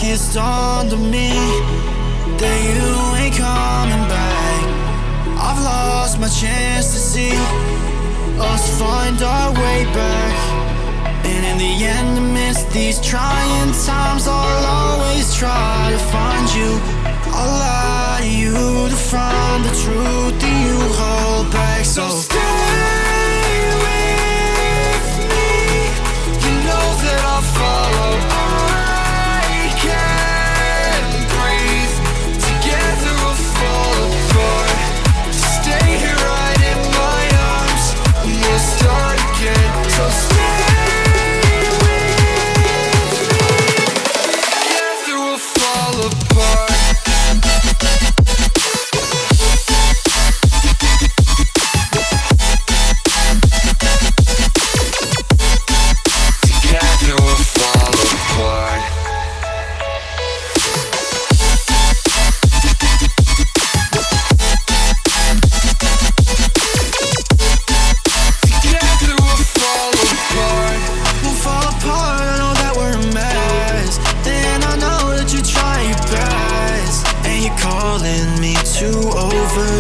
it's dawned on me that you ain't coming back. I've lost my chance to see us find our way back. And in the end, amidst these trying times, I'll always try to find you. I'll lie to you to find the truth that you hold back. So stay with me. You know that I'll follow. I can't breathe. Together we'll fall apart. Stay here right in my arms, and we'll start again. So stay with me. Together we'll fall apart.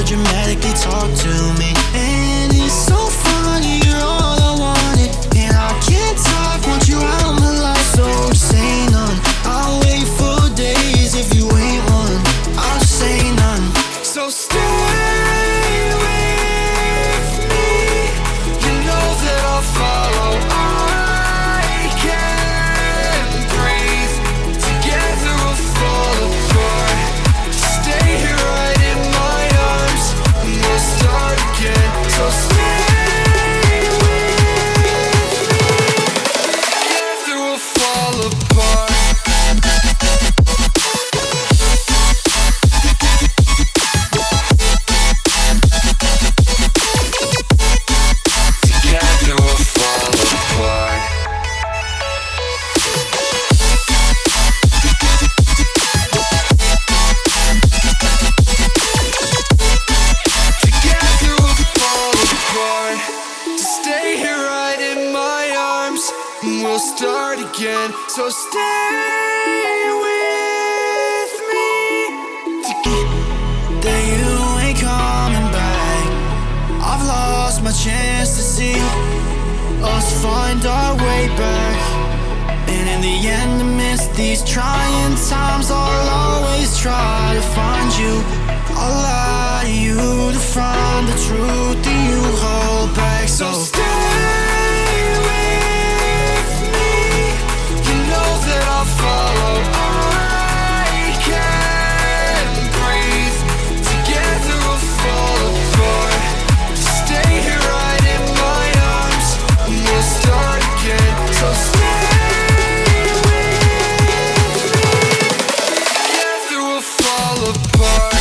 Dramatically talk to me, and it's so funny, you're all I wanted, and I can't talk, want you out of my life, so just say none. I'll wait for days if you ain't one, I'll just say none. So stay with me, you know that I'll follow. I can't breathe, together we'll fall apart. Stay here right in my arms, we'll start again. So stay with me. Together we'll fall apart. Together we'll fall apart. Together we'll fall apart. Stay here right in my arms, and we'll start again. So stay with me. That you ain't coming back. I've lost my chance to see us find our way back. And in the end, amidst these trying times, I'll always try to find you. I'll lie to you to find the truth that you hold back. So stay with me. You know that I'll follow. I can't breathe. Together we'll fall apart. Stay here right in my arms, and we'll start again. So stay with me. Together we'll fall apart.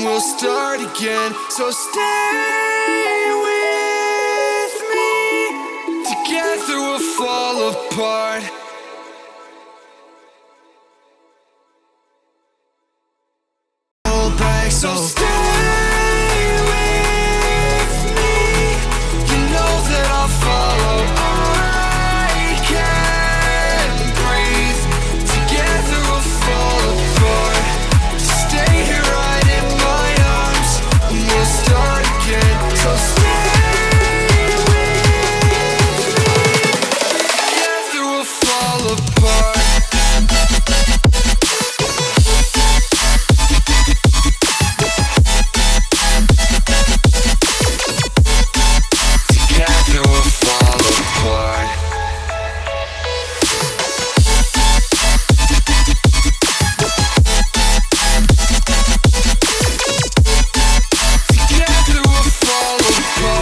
and we'll start again. So stay with me, together we'll fall apart. Hold back, so